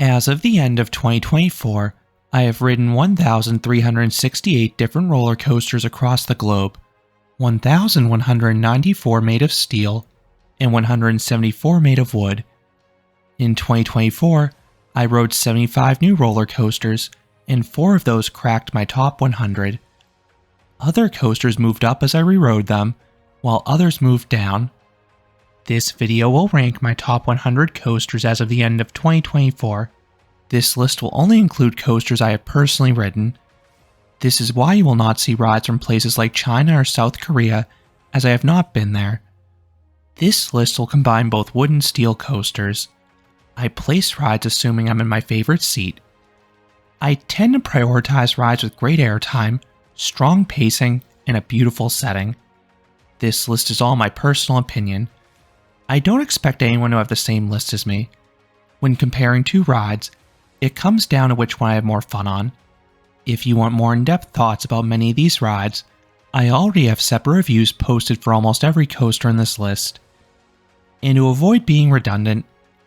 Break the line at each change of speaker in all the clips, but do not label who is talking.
As of the end of 2024, I have ridden 1,368 different roller coasters across the globe, 1,194 made of steel, and 174 made of wood. In 2024, I rode 75 new roller coasters, and 4 of those cracked my top 100. Other coasters moved up as I rerode them, while others moved down. This video will rank my top 100 coasters as of the end of 2024. This list will only include coasters I have personally ridden. This is why you will not see rides from places like China or South Korea, as I have not been there. This list will combine both wood and steel coasters. I place rides assuming I'm in my favorite seat. I tend to prioritize rides with great airtime, strong pacing, and a beautiful setting. This list is all my personal opinion. I don't expect anyone to have the same list as me. When comparing two rides, it comes down to which one I have more fun on. If you want more in-depth thoughts about many of these rides, I already have separate reviews posted for almost every coaster in this list. And to avoid being redundant,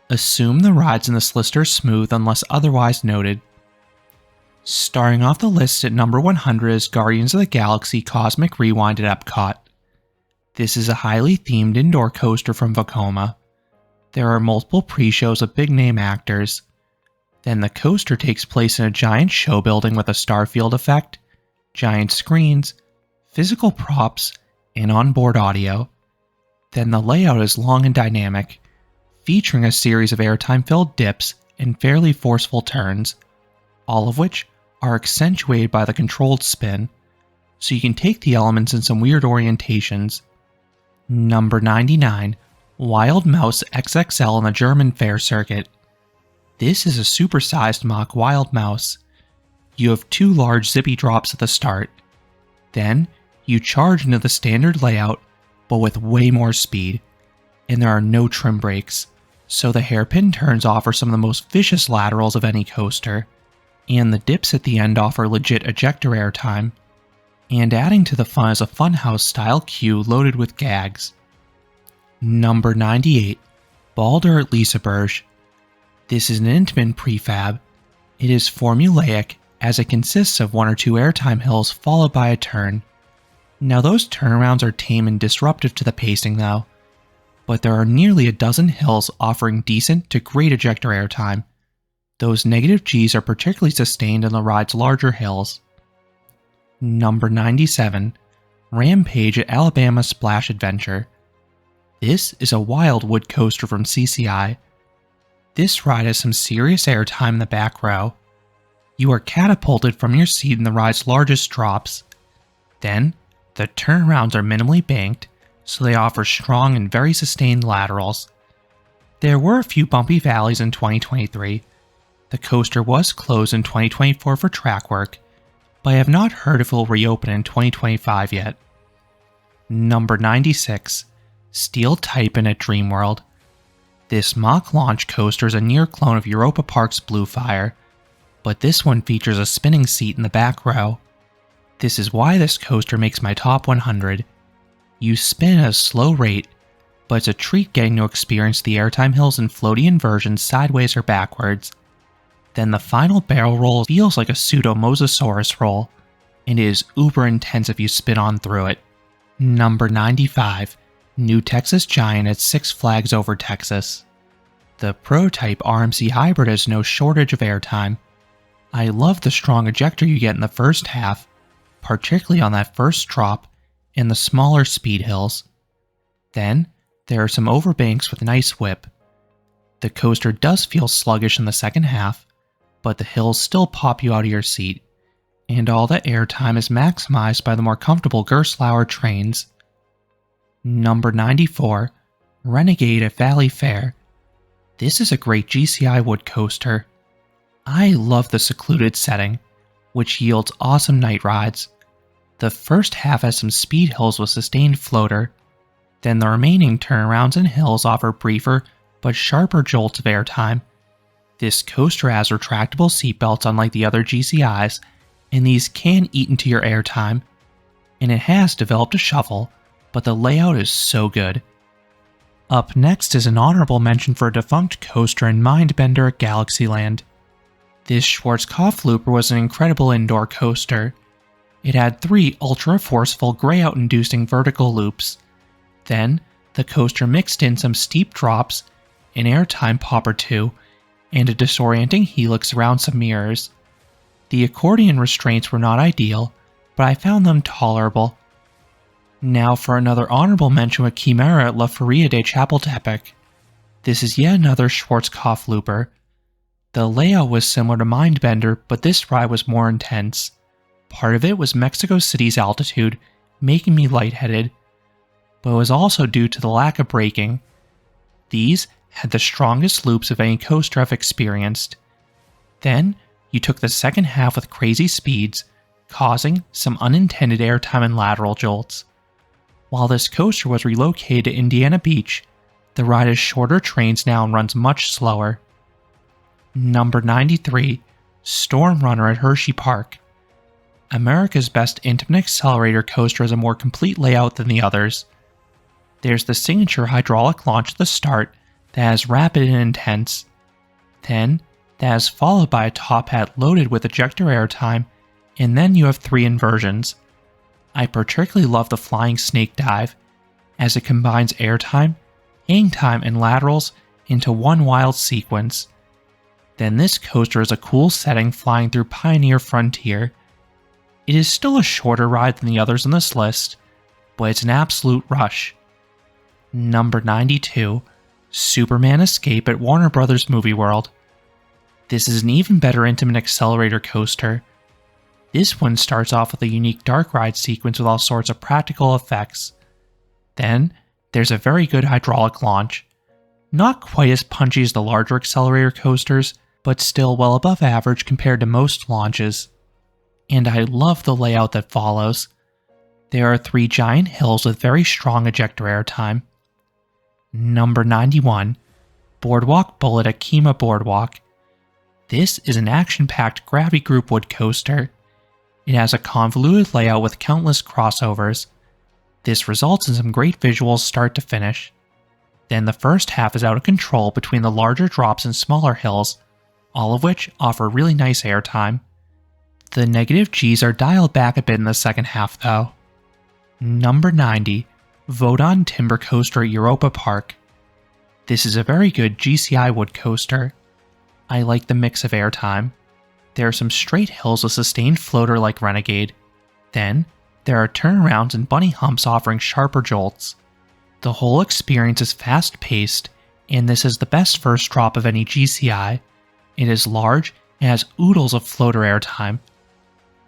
assume the rides in this list are smooth unless otherwise noted. Starting off the list at number 100 is Guardians of the Galaxy Cosmic Rewind at Epcot. This is a highly themed indoor coaster from Vekoma. There are multiple pre-shows of big-name actors. Then the coaster takes place in a giant show building with a starfield effect, giant screens, physical props, and onboard audio. Then the layout is long and dynamic, featuring a series of airtime-filled dips and fairly forceful turns, all of which are accentuated by the controlled spin, so you can take the elements in some weird orientations. Number 99, Wild Mouse XXL on the German Fair Circuit. This is a supersized mock Wild Mouse. You have 2 large zippy drops at the start. Then, you charge into the standard layout, but with way more speed. And there are no trim brakes, so the hairpin turns offer some of the most vicious laterals of any coaster. And the dips at the end offer legit ejector airtime. And adding to the fun is a funhouse-style queue loaded with gags. Number 98, Balder at Liseberg. This is an intimate prefab. It is formulaic, as it consists of 1 or 2 airtime hills followed by a turn. Now those turnarounds are tame and disruptive to the pacing though, but there are nearly a dozen hills offering decent to great ejector airtime. Those negative Gs are particularly sustained in the ride's larger hills. Number 97, Rampage at Alabama Splash Adventure. This is a wild wood coaster from CCI. This ride has some serious airtime in the back row. You are catapulted from your seat in the ride's largest drops. Then, the turnarounds are minimally banked, so they offer strong and very sustained laterals. There were a few bumpy valleys in 2023. The coaster was closed in 2024 for track work, but I have not heard if it will reopen in 2025 yet. Number 96, Steel Titan at Dreamworld. This mock launch coaster is a near clone of Europa Park's Bluefire, but this one features a spinning seat in the back row. This is why this coaster makes my top 100. You spin at a slow rate, but it's a treat getting to experience the airtime hills and floaty inversions sideways or backwards. Then the final barrel roll feels like a pseudo-mosasaurus roll, and it is uber intense if you spin on through it. Number 95, New Texas Giant at Six Flags Over Texas. The prototype RMC Hybrid has no shortage of airtime. I love the strong ejector you get in the first half, particularly on that first drop, and the smaller speed hills. Then, there are some overbanks with nice whip. The coaster does feel sluggish in the second half, but the hills still pop you out of your seat, and all the airtime is maximized by the more comfortable Gerstlauer trains. Number 94, Renegade at Valley Fair. This is a great GCI wood coaster. I love the secluded setting, which yields awesome night rides. The first half has some speed hills with sustained floater, then the remaining turnarounds and hills offer briefer but sharper jolts of airtime. This coaster has retractable seatbelts unlike the other GCIs, and these can eat into your airtime, and it has developed a shuffle, but the layout is so good. Up next is an honorable mention for a defunct coaster in Mindbender at Galaxyland. This Schwarzkopf-Looper was an incredible indoor coaster. It had 3 ultra-forceful gray-out-inducing vertical loops. Then, the coaster mixed in some steep drops, an airtime pop or two, and a disorienting helix around some mirrors. The accordion restraints were not ideal, but I found them tolerable. Now for another honorable mention with Chimera at La Feria de Chapultepec. This is yet another Schwarzkopf-Looper. The layout was similar to Mindbender, but this ride was more intense. Part of it was Mexico City's altitude, making me lightheaded, but it was also due to the lack of braking. These had the strongest loops of any coaster I've experienced. Then, you took the second half with crazy speeds, causing some unintended airtime and lateral jolts. While this coaster was relocated to Indiana Beach, the ride has shorter trains now and runs much slower. Number 93, Storm Runner at Hershey Park. America's Best Intimate Accelerator coaster has a more complete layout than the others. There's the signature hydraulic launch at the start that is rapid and intense. Then, that is followed by a top hat loaded with ejector airtime, and then you have 3 inversions. I particularly love the Flying Snake Dive, as it combines airtime, hang time, and laterals into one wild sequence. Then this coaster is a cool setting flying through Pioneer Frontier. It is still a shorter ride than the others on this list, but it's an absolute rush. Number 92, Superman Escape at Warner Bros. Movie World. This is an even better intimate accelerator coaster. This one starts off with a unique dark ride sequence with all sorts of practical effects. Then, there's a very good hydraulic launch. Not quite as punchy as the larger accelerator coasters, but still well above average compared to most launches. And I love the layout that follows. There are 3 giant hills with very strong ejector airtime. Number 91, Boardwalk Bullet at Kima Boardwalk. This is an action-packed gravity group wood coaster. It has a convoluted layout with countless crossovers. This results in some great visuals start to finish. Then the first half is out of control between the larger drops and smaller hills, all of which offer really nice airtime. The negative Gs are dialed back a bit in the second half though. Number 90, Vodon Timber Coaster at Europa Park. This is a very good GCI wood coaster. I like the mix of airtime. There are some straight hills with sustained floater like Renegade. Then, there are turnarounds and bunny humps offering sharper jolts. The whole experience is fast-paced, and this is the best first drop of any GCI. It is large and has oodles of floater airtime.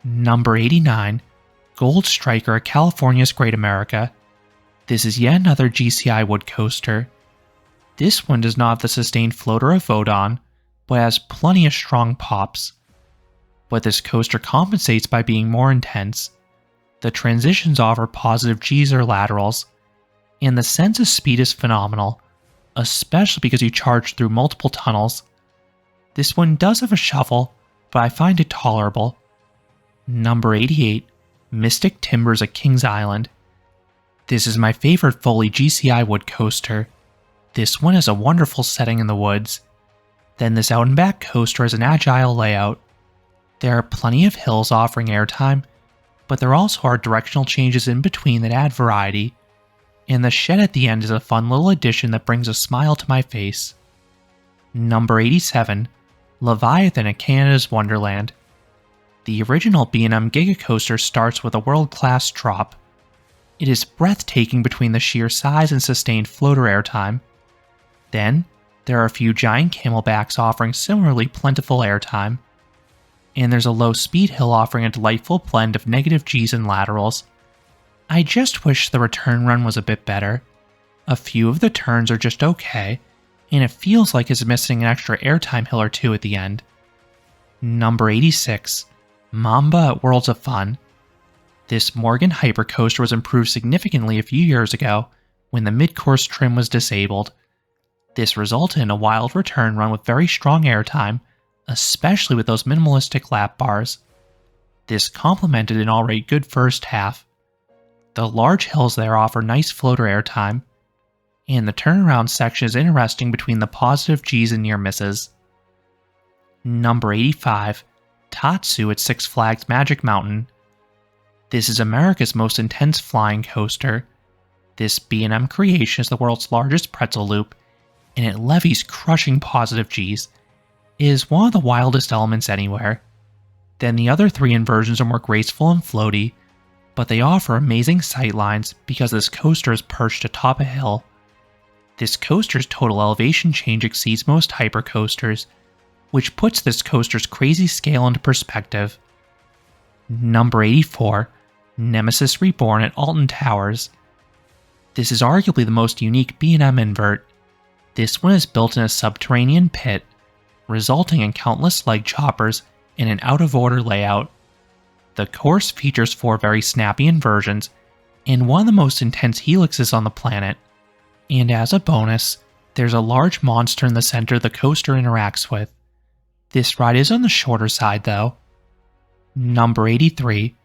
Number 89, Gold Striker at California's Great America. This is yet another GCI wood coaster. This one does not have the sustained floater of Vodon, but has plenty of strong pops. But this coaster compensates by being more intense. The transitions offer positive Gs or laterals, and the sense of speed is phenomenal, especially because you charge through multiple tunnels. This one does have a shuffle, but I find it tolerable. Number 88, Mystic Timbers at Kings Island. This is my favorite Foley GCI wood coaster. This one has a wonderful setting in the woods. Then this out and back coaster has an agile layout. There are plenty of hills offering airtime, but there also are directional changes in between that add variety, and the shed at the end is a fun little addition that brings a smile to my face. Number 87, Leviathan at Canada's Wonderland. The original B&M Giga Coaster starts with a world-class drop. It is breathtaking between the sheer size and sustained floater airtime. Then, there are a few giant camelbacks offering similarly plentiful airtime. And there's a low speed hill offering a delightful blend of negative Gs and laterals. I just wish the return run was a bit better. A few of the turns are just okay, and it feels like it's missing an extra airtime hill or two at the end. Number 86, Mamba at Worlds of Fun. This Morgan Hypercoaster was improved significantly a few years ago when the mid-course trim was disabled. This resulted in a wild return run with very strong airtime, especially with those minimalistic lap bars. This complemented an already good first half. The large hills there offer nice floater airtime, and the turnaround section is interesting between the positive Gs and near misses. Number 85, Tatsu at Six Flags Magic Mountain. This is America's most intense flying coaster. This B&M creation is the world's largest pretzel loop, and it levies crushing positive Gs. It is one of the wildest elements anywhere. Then the other 3 inversions are more graceful and floaty, but they offer amazing sightlines because this coaster is perched atop a hill. This coaster's total elevation change exceeds most hypercoasters, which puts this coaster's crazy scale into perspective. Number 84, Nemesis Reborn at Alton Towers. This is arguably the most unique B&M invert. This one is built in a subterranean pit, resulting in countless leg choppers and an out-of-order layout. The course features 4 very snappy inversions and one of the most intense helixes on the planet. And as a bonus, there's a large monster in the center the coaster interacts with. This ride is on the shorter side though. Number 83,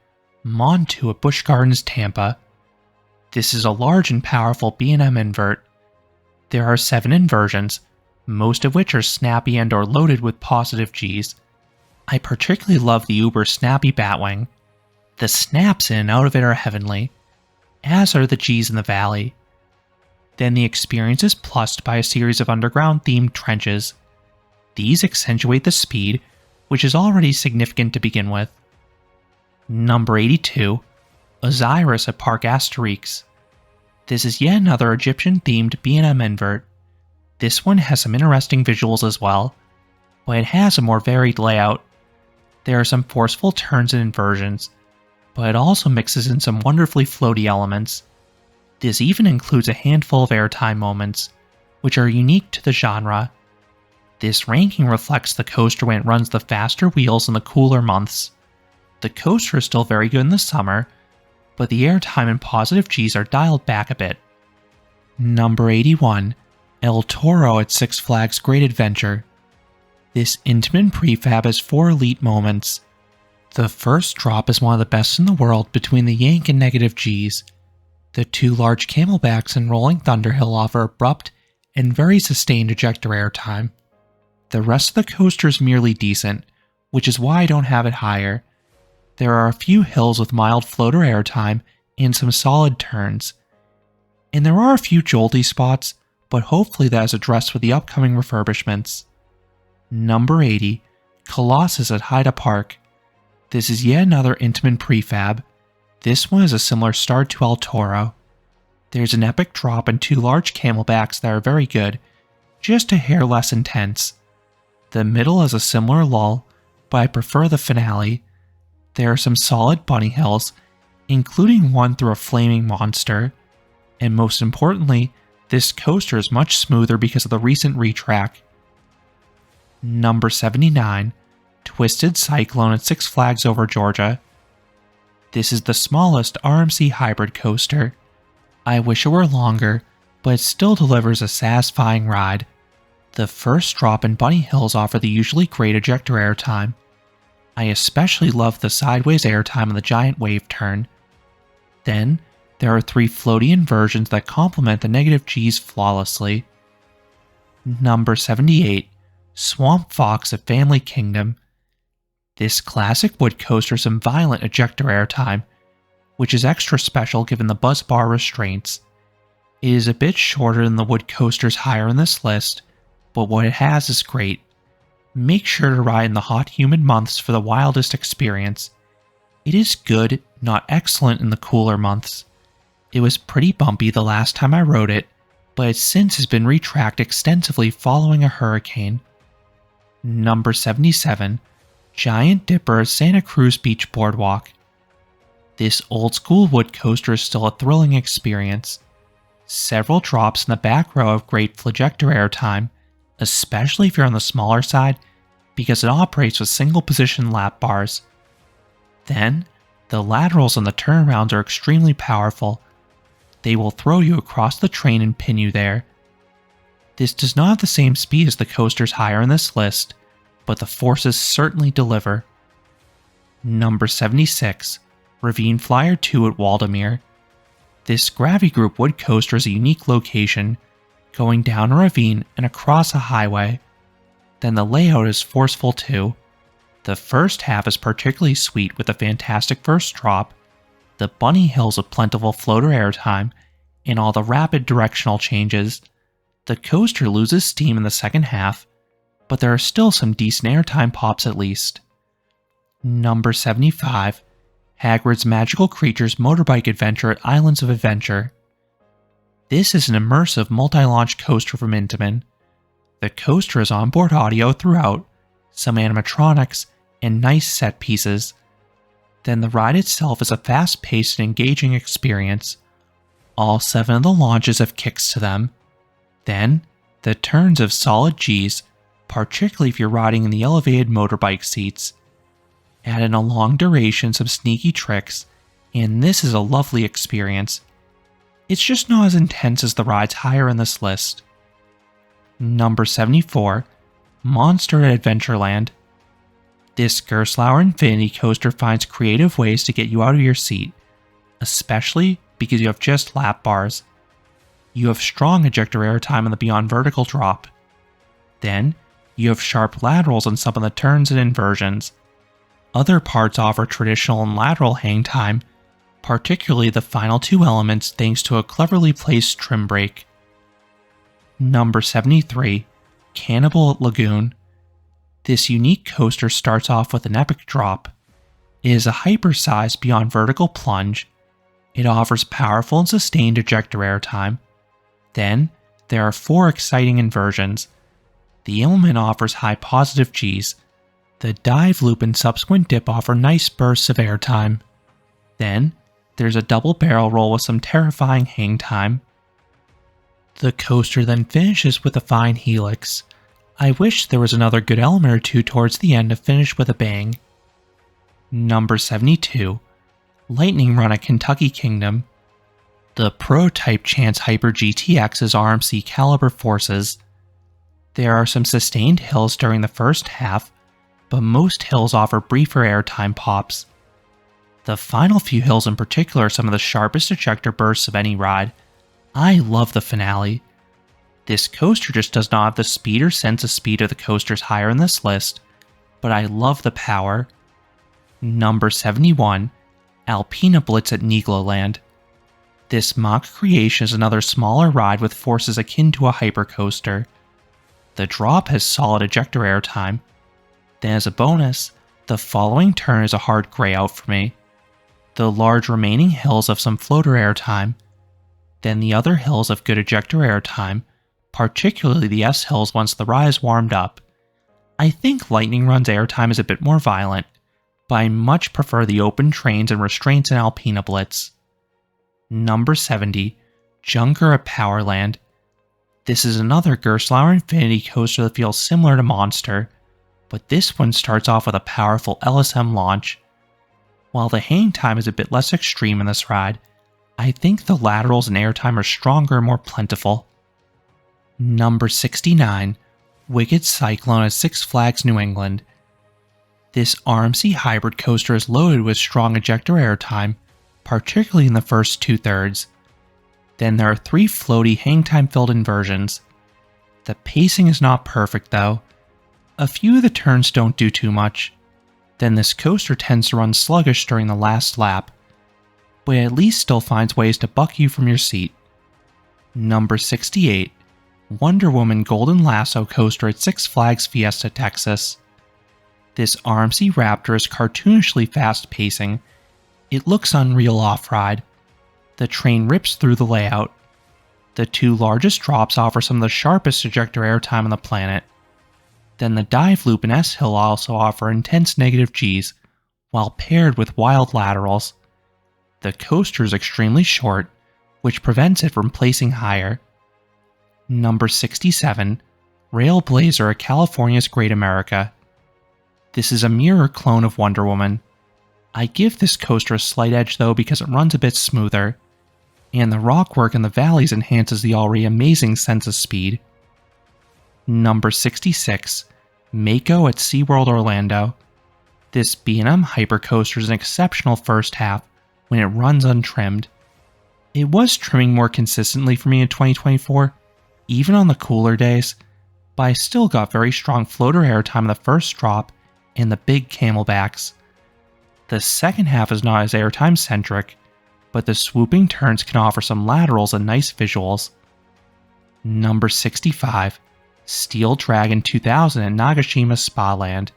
Montu at Busch Gardens Tampa. This is a large and powerful B&M invert. There are 7 inversions, most of which are snappy and or loaded with positive Gs. I particularly love the uber snappy Batwing. The snaps in and out of it are heavenly, as are the Gs in the valley. Then the experience is plussed by a series of underground themed trenches. These accentuate the speed, which is already significant to begin with. Number 82, Osiris at Parc Asterix. This is yet another Egyptian-themed B&M invert. This one has some interesting visuals as well, but it has a more varied layout. There are some forceful turns and inversions, but it also mixes in some wonderfully floaty elements. This even includes a handful of airtime moments, which are unique to the genre. This ranking reflects the coaster when it runs the faster wheels in the cooler months. The coaster is still very good in the summer, but the airtime and positive Gs are dialed back a bit. Number 81, El Toro at Six Flags Great Adventure. This intimate prefab has 4 elite moments. The first drop is one of the best in the world between the yank and negative Gs. The 2 large camelbacks and rolling Thunderhill offer abrupt and very sustained ejector airtime. The rest of the coaster is merely decent, which is why I don't have it higher. There are a few hills with mild floater airtime and some solid turns. And there are a few jolty spots, but hopefully that is addressed with the upcoming refurbishments. Number 80, Colossus at Haida Park. This is yet another Intamin prefab. This one is a similar start to El Toro. There's an epic drop and 2 large camelbacks that are very good, just a hair less intense. The middle is a similar lull, but I prefer the finale. There are some solid bunny hills, including one through a flaming monster, and most importantly, this coaster is much smoother because of the recent retrack. Number 79, Twisted Cyclone at Six Flags Over Georgia. This is the smallest RMC hybrid coaster. I wish it were longer, but it still delivers a satisfying ride. The first drop and bunny hills offer the usually great ejector airtime. I especially love the sideways airtime on the giant wave turn. Then, there are 3 floaty inversions that complement the negative Gs flawlessly. Number 78, Swamp Fox at Family Kingdom. This classic wood coaster has some violent ejector airtime, which is extra special given the buzz bar restraints. It is a bit shorter than the wood coasters higher in this list, but what it has is great. Make sure to ride in the hot, humid months for the wildest experience. It is good, not excellent in the cooler months. It was pretty bumpy the last time I rode it, but it since has been retracked extensively following a hurricane. Number 77, Giant Dipper at Santa Cruz Beach Boardwalk. This old-school wood coaster is still a thrilling experience. Several drops in the back row have great flagector airtime, especially if you're on the smaller side, because it operates with single-position lap bars. Then, the laterals on the turnarounds are extremely powerful. They will throw you across the train and pin you there. This does not have the same speed as the coasters higher in this list, but the forces certainly deliver. Number 76, Ravine Flyer 2 at Waldameer. This Gravity Group wood coaster is a unique location, going down a ravine and across a highway. Then the layout is forceful too. The first half is particularly sweet with a fantastic first drop, the bunny hills with plentiful floater airtime, and all the rapid directional changes. The coaster loses steam in the second half, but there are still some decent airtime pops at least. Number 75, Hagrid's Magical Creatures Motorbike Adventure at Islands of Adventure. This is an immersive multi-launch coaster from Intamin. The coaster has onboard audio throughout, some animatronics, and nice set pieces. Then the ride itself is a fast-paced and engaging experience. All 7 of the launches have kicks to them. Then, the turns have solid Gs, particularly if you're riding in the elevated motorbike seats. Add in a long duration, some sneaky tricks, and this is a lovely experience. It's just not as intense as the rides higher in this list. Number 74, Monster at Adventureland. This Gerstlauer Infinity Coaster finds creative ways to get you out of your seat, especially because you have just lap bars. You have strong ejector airtime on the Beyond Vertical drop. Then, you have sharp laterals on some of the turns and inversions. Other parts offer traditional and lateral hang time, particularly the final 2 elements thanks to a cleverly placed trim brake. Number 73, Cannibal at Lagoon. This unique coaster starts off with an epic drop. It is a hyper-sized Beyond Vertical plunge. It offers powerful and sustained ejector airtime. Then, there are 4 exciting inversions. The element offers high positive Gs. The dive loop and subsequent dip offer nice bursts of airtime. Then, there's a double barrel roll with some terrifying hang time. The coaster then finishes with a fine helix. I wish there was another good element or two towards the end to finish with a bang. Number 72, Lightning Run at Kentucky Kingdom. The prototype Chance Hyper GTX is RMC caliber forces. There are some sustained hills during the first half, but most hills offer briefer airtime pops. The final few hills in particular are some of the sharpest ejector bursts of any ride. I love the finale. This coaster just does not have the speed or sense of speed of the coasters higher in this list, but I love the power. Number 71, Alpina Blitz at Nigloland. This mock creation is another smaller ride with forces akin to a hypercoaster. The drop has solid ejector airtime. Then as a bonus, the following turn is a hard gray out for me. The large remaining hills have some floater airtime. Then the other hills have good ejector airtime, particularly the S hills once the ride is warmed up. I think Lightning Run's airtime is a bit more violent, but I much prefer the open trains and restraints in Alpina Blitz. Number 70, Junker at Powerland. This is another Gerstlauer Infinity coaster that feels similar to Monster, but this one starts off with a powerful LSM launch. While the hang time is a bit less extreme in this ride, I think the laterals and airtime are stronger and more plentiful. Number 69, Wicked Cyclone at Six Flags New England. This RMC hybrid coaster is loaded with strong ejector airtime, particularly in the first 2/3. Then there are 3 floaty hang-time filled inversions. The pacing is not perfect though. A few of the turns don't do too much. Then this coaster tends to run sluggish during the last lap, but it at least still finds ways to buck you from your seat. Number 68, Wonder Woman Golden Lasso Coaster at Six Flags Fiesta, Texas. This RMC Raptor is cartoonishly fast-pacing. It looks unreal off-ride. The train rips through the layout. The 2 largest drops offer some of the sharpest ejector airtime on the planet. Then the dive loop and S-hill also offer intense negative Gs, while paired with wild laterals. The coaster is extremely short, which prevents it from placing higher. Number 67, Railblazer at California's Great America. This is a mirror clone of Wonder Woman. I give this coaster a slight edge though because it runs a bit smoother, and the rock work in the valleys enhances the already amazing sense of speed. Number 66, Mako at SeaWorld Orlando. This B&M hypercoaster is an exceptional first half when it runs untrimmed. It was trimming more consistently for me in 2024, even on the cooler days, but I still got very strong floater airtime in the first drop and the big camelbacks. The second half is not as airtime centric, but the swooping turns can offer some laterals and nice visuals. Number 65, Steel Dragon 2000 at Nagashima Spa Land.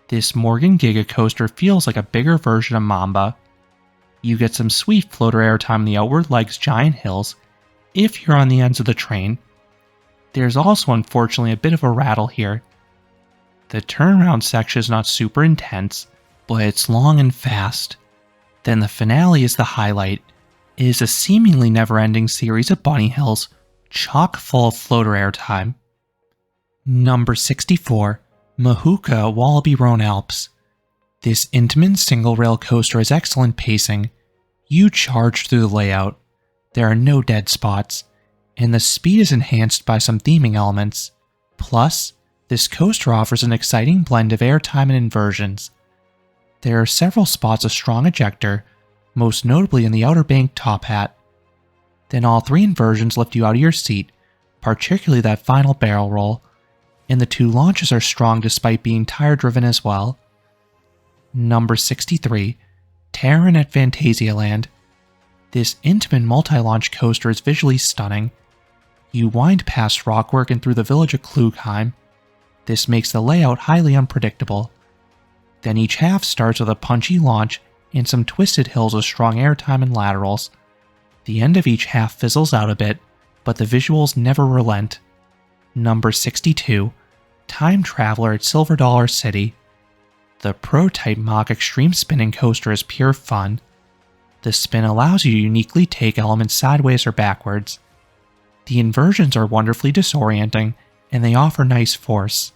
This Morgan Giga coaster feels like a bigger version of Mamba. You get some sweet floater airtime in the outward legs giant hills if you're on the ends of the train. There's also unfortunately a bit of a rattle here. The turnaround section is not super intense, but it's long and fast. Then the finale is the highlight. It is a seemingly never-ending series of bunny hills, chock full of floater airtime. Number 64, Mahuka Wallaby Roan Alps. This Intamin single-rail coaster has excellent pacing. You charge through the layout. There are no dead spots, and the speed is enhanced by some theming elements. Plus, this coaster offers an exciting blend of airtime and inversions. There are several spots of strong ejector, most notably in the outer bank top hat. Then all three inversions lift you out of your seat, particularly that final barrel roll, and the two launches are strong despite being tire-driven as well. Number 63, Terran at Phantasialand. This Intamin multi-launch coaster is visually stunning. You wind past rockwork and through the village of Klugheim. This makes the layout highly unpredictable. Then each half starts with a punchy launch and some twisted hills with strong airtime and laterals. The end of each half fizzles out a bit, but the visuals never relent. Number 62, Time Traveler at Silver Dollar City. The Pro-Type Mach Extreme Spinning Coaster is pure fun. The spin allows you to uniquely take elements sideways or backwards. The inversions are wonderfully disorienting, and they offer nice force.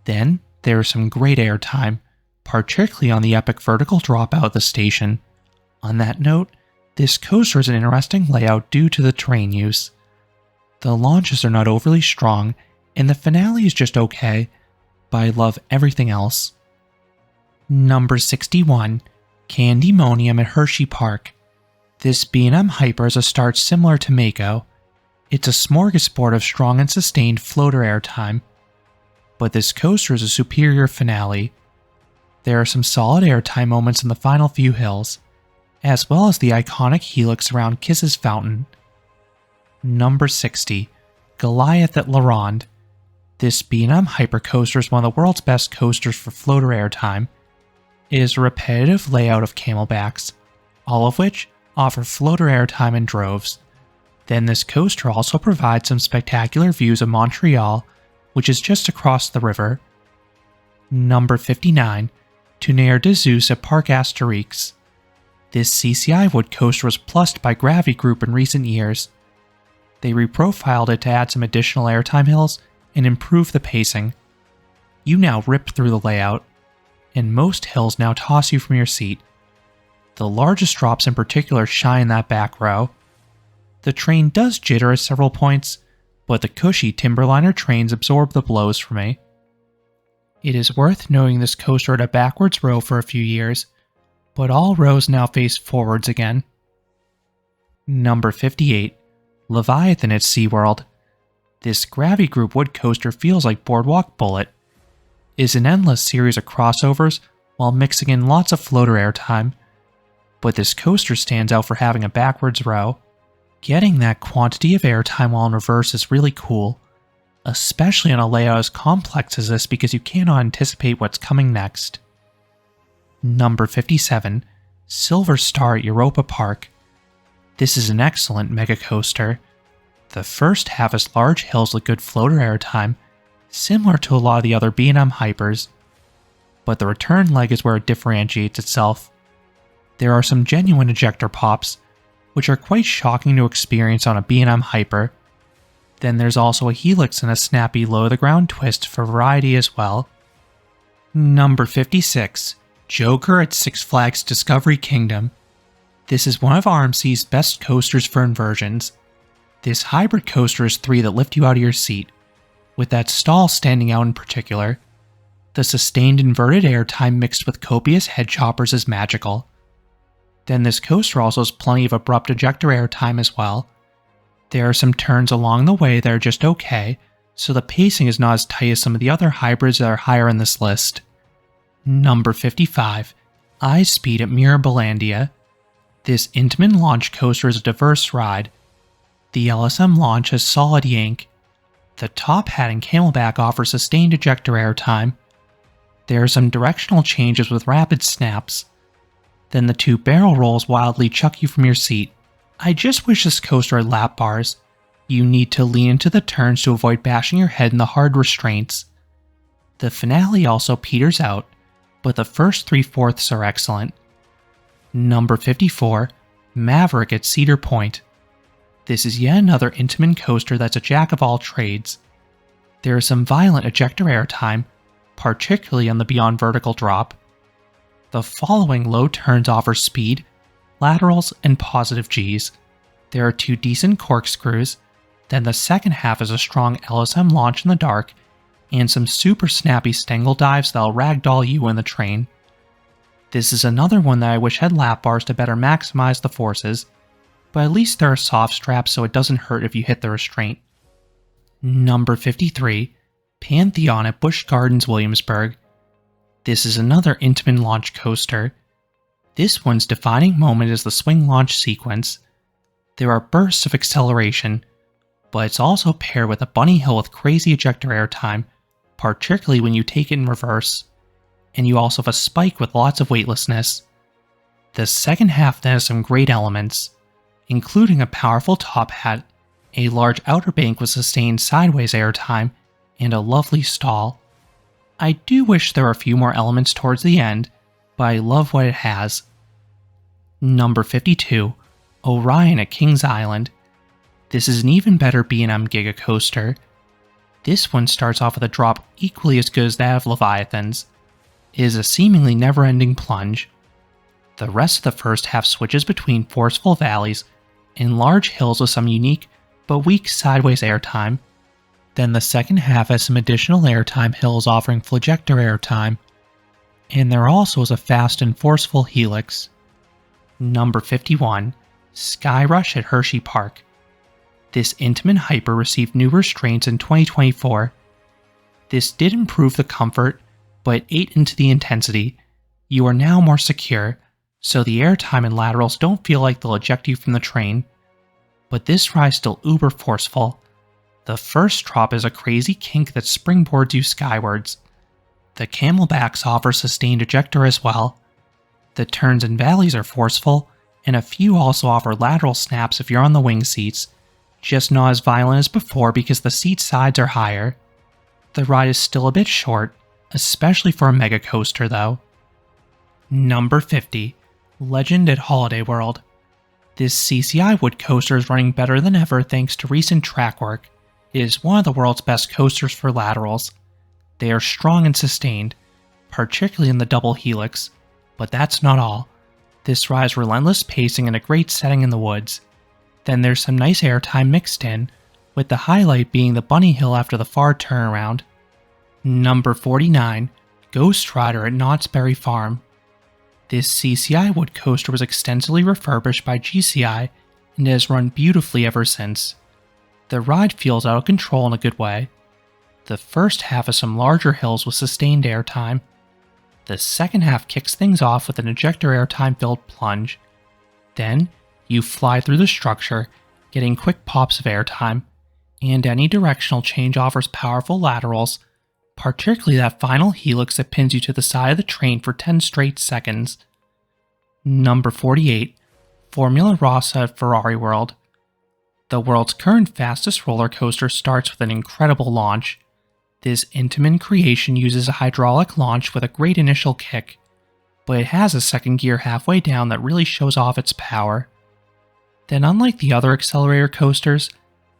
Then, there is some great airtime, particularly on the epic vertical dropout of the station. On that note, this coaster is an interesting layout due to the terrain use. The launches are not overly strong, and the finale is just okay, but I love everything else. Number 61, Candymonium at Hershey Park. This B&M Hyper has a start similar to Mako. It's a smorgasbord of strong and sustained floater airtime. But this coaster is a superior finale. There are some solid airtime moments in the final few hills, as well as the iconic helix around Kiss's Fountain. Number 60, Goliath at La Ronde. This B&M Hypercoaster is one of the world's best coasters for floater airtime. It is a repetitive layout of camelbacks, all of which offer floater airtime in droves. Then this coaster also provides some spectacular views of Montreal, which is just across the river. Number 59, Tonnerre de Zeus at Parc Astérix. This CCI wood coaster was plussed by Gravity Group in recent years. They reprofiled it to add some additional airtime hills and improve the pacing. You now rip through the layout, and most hills now toss you from your seat. The largest drops in particular shine that back row. The train does jitter at several points, but the cushy Timberliner trains absorb the blows for me. It is worth noting this coaster had a backwards row for a few years, but all rows now face forwards again. Number 58, Leviathan at SeaWorld. This Gravity Group wood coaster feels like Boardwalk Bullet. It is an endless series of crossovers while mixing in lots of floater airtime, but this coaster stands out for having a backwards row. Getting that quantity of airtime while in reverse is really cool, especially on a layout as complex as this because you cannot anticipate what's coming next. Number 57, Silver Star at Europa Park. This is an excellent mega coaster. The first half has large hills with good floater airtime, similar to a lot of the other B&M Hypers, but the return leg is where it differentiates itself. There are some genuine ejector pops, which are quite shocking to experience on a B&M Hyper. Then there's also a helix and a snappy low-to-the-ground twist for variety as well. Number 56, Joker at Six Flags Discovery Kingdom. This is one of RMC's best coasters for inversions. This hybrid coaster is three that lift you out of your seat, with that stall standing out in particular. The sustained inverted airtime mixed with copious head choppers is magical. Then this coaster also has plenty of abrupt ejector airtime as well. There are some turns along the way that are just okay, so the pacing is not as tight as some of the other hybrids that are higher in this list. Number 55, Eye Speed at Mirabilandia. This Intamin launch coaster is a diverse ride. The LSM launch has solid yank. The top hat and camelback offer sustained ejector airtime. There are some directional changes with rapid snaps. Then the 2 barrel rolls wildly chuck you from your seat. I just wish this coaster had lap bars. You need to lean into the turns to avoid bashing your head in the hard restraints. The finale also peters out, but the first 3/4 are excellent. Number 54, Maverick at Cedar Point. This is yet another Intamin coaster that's a jack of all trades. There is some violent ejector airtime, particularly on the beyond vertical drop. The following low turns offer speed, laterals, and positive Gs. There are 2 decent corkscrews, then the second half is a strong LSM launch in the dark, and some super snappy stangle dives that'll ragdoll you in the train. This is another one that I wish had lap bars to better maximize the forces, but at least there are soft straps so it doesn't hurt if you hit the restraint. Number 53, Pantheon at Busch Gardens Williamsburg. This is another Intamin launch coaster. This one's defining moment is the swing launch sequence. There are bursts of acceleration, but it's also paired with a bunny hill with crazy ejector airtime, particularly when you take it in reverse, and you also have a spike with lots of weightlessness. The second half then has some great elements, including a powerful top hat, a large outer bank with sustained sideways airtime, and a lovely stall. I do wish there were a few more elements towards the end, but I love what it has. Number 52, Orion at Kings Island. This is an even better B&M Giga Coaster. This one starts off with a drop equally as good as that of Leviathan's. It is a seemingly never-ending plunge. The rest of the first half switches between forceful valleys and large hills with some unique but weak sideways airtime. Then the second half has some additional airtime hills offering flagector airtime. And there also is a fast and forceful helix. Number 51, Sky Rush at Hershey Park. This Intamin Hyper received new restraints in 2024. This did improve the comfort, but it ate into the intensity. You are now more secure, so the airtime and laterals don't feel like they'll eject you from the train. But this ride is still uber forceful. The first drop is a crazy kink that springboards you skywards. The camelbacks offer sustained ejector as well. The turns and valleys are forceful, and a few also offer lateral snaps if you're on the wing seats, just not as violent as before because the seat sides are higher. The ride is still a bit short, especially for a mega coaster though. Number 50, Legend at Holiday World. This CCI wood coaster is running better than ever thanks to recent track work. It is one of the world's best coasters for laterals. They are strong and sustained, particularly in the double helix, but that's not all. This ride has relentless pacing and a great setting in the woods. Then there's some nice airtime mixed in, with the highlight being the bunny hill after the far turnaround. Number 49, Ghost Rider at Knott's Berry Farm. This CCI wood coaster was extensively refurbished by GCI and has run beautifully ever since. The ride feels out of control in a good way. The first half has some larger hills with sustained airtime. The second half kicks things off with an ejector airtime filled plunge. Then, you fly through the structure, getting quick pops of airtime, and any directional change offers powerful laterals, particularly that final helix that pins you to the side of the train for 10 straight seconds. Number 48, Formula Rossa at Ferrari World. The world's current fastest roller coaster starts with an incredible launch. This Intamin creation uses a hydraulic launch with a great initial kick, but it has a second gear halfway down that really shows off its power. Then unlike the other accelerator coasters,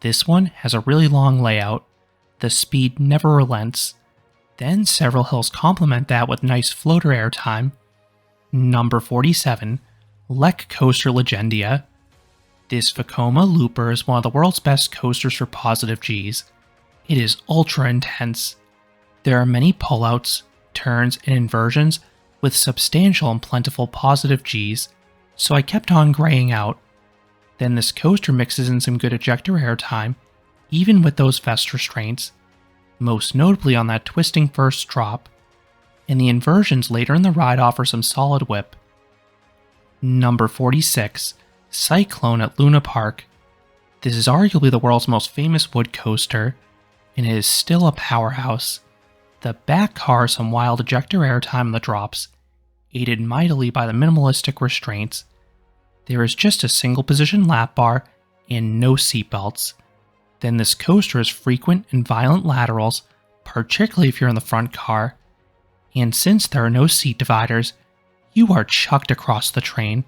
this one has a really long layout. The speed never relents. Then several hills complement that with nice floater airtime. Number 47, Lek Coaster Legendia. This Vekoma Looper is one of the world's best coasters for positive Gs. It is ultra intense. There are many pullouts, turns, and inversions with substantial and plentiful positive Gs, so I kept on graying out. Then this coaster mixes in some good ejector airtime, even with those vest restraints, most notably on that twisting first drop, and the inversions later in the ride offer some solid whip. Number 46, Cyclone at Luna Park. This is arguably the world's most famous wood coaster, and it is still a powerhouse. The back car has some wild ejector airtime in the drops, aided mightily by the minimalistic restraints. There is just a single position lap bar and no seatbelts. Then this coaster has frequent and violent laterals, particularly if you're in the front car. And since there are no seat dividers, you are chucked across the train.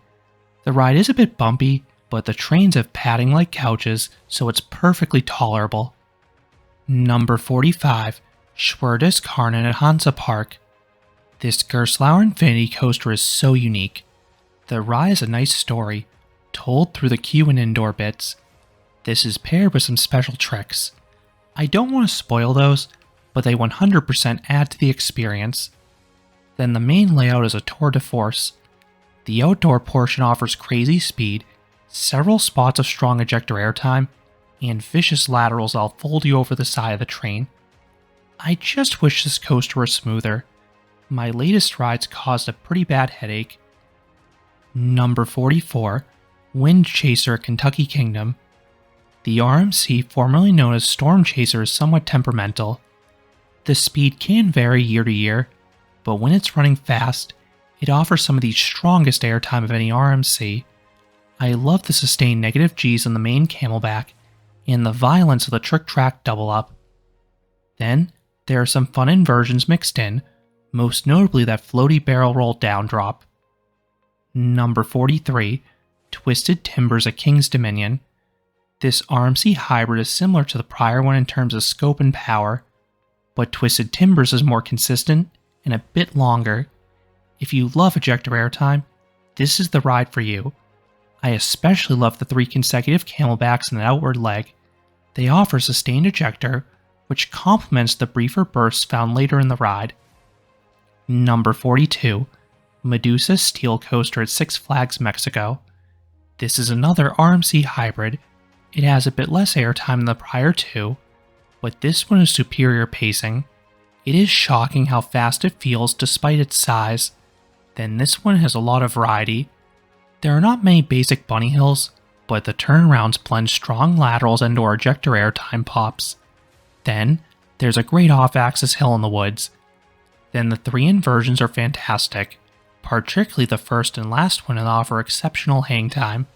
The ride is a bit bumpy, but the trains have padding like couches, so it's perfectly tolerable. Number 45, Schwerteskarnen at Hansa Park. This Gerstlauer Infinity Coaster is so unique. The ride is a nice story, told through the queue and indoor bits. This is paired with some special tricks. I don't want to spoil those, but they 100% add to the experience. Then the main layout is a tour de force. The outdoor portion offers crazy speed, several spots of strong ejector airtime, and vicious laterals that'll fold you over the side of the train. I just wish this coaster were smoother. My latest rides caused a pretty bad headache. Number 44, Wind Chaser at Kentucky Kingdom. The RMC, formerly known as Storm Chaser, is somewhat temperamental. The speed can vary year to year, but when it's running fast, it offers some of the strongest airtime of any RMC. I love the sustained negative Gs on the main camelback, and the violence of the trick track double up. Then, there are some fun inversions mixed in, most notably that floaty barrel roll down drop. Number 43, Twisted Timbers at King's Dominion. This RMC hybrid is similar to the prior one in terms of scope and power, but Twisted Timbers is more consistent and a bit longer. If you love ejector airtime, this is the ride for you. I especially love the 3 consecutive camelbacks in the outward leg. They offer sustained ejector, which complements the briefer bursts found later in the ride. Number 42, Medusa Steel Coaster at Six Flags Mexico. This is another RMC hybrid. It has a bit less airtime than the prior two, but this one is superior pacing. It is shocking how fast it feels despite its size. Then this one has a lot of variety. There are not many basic bunny hills, but the turnarounds blend strong laterals and or ejector airtime pops. Then, there's a great off-axis hill in the woods. Then the 3 inversions are fantastic, particularly the first and last one that offer exceptional hang time.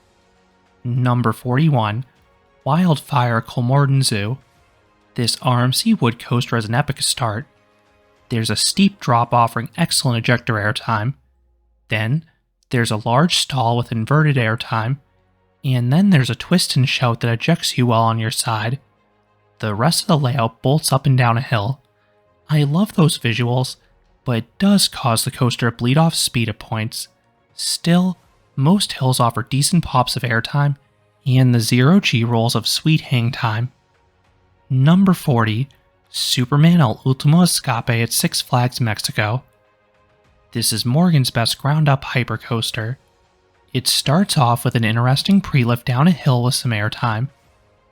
Number 41, Wildfire Kolmorden Zoo. This RMC wood coaster has an epic start. There's a steep drop offering excellent ejector airtime. Then, there's a large stall with inverted airtime, and then there's a twist and shout that ejects you while on your side. The rest of the layout bolts up and down a hill. I love those visuals, but it does cause the coaster to bleed off speed at points. Still, most hills offer decent pops of airtime, and the 0G rolls of sweet hang time. Number 40, Superman El Ultimo Escape at Six Flags Mexico. This is Morgan's best ground-up hypercoaster. It starts off with an interesting pre-lift down a hill with some airtime.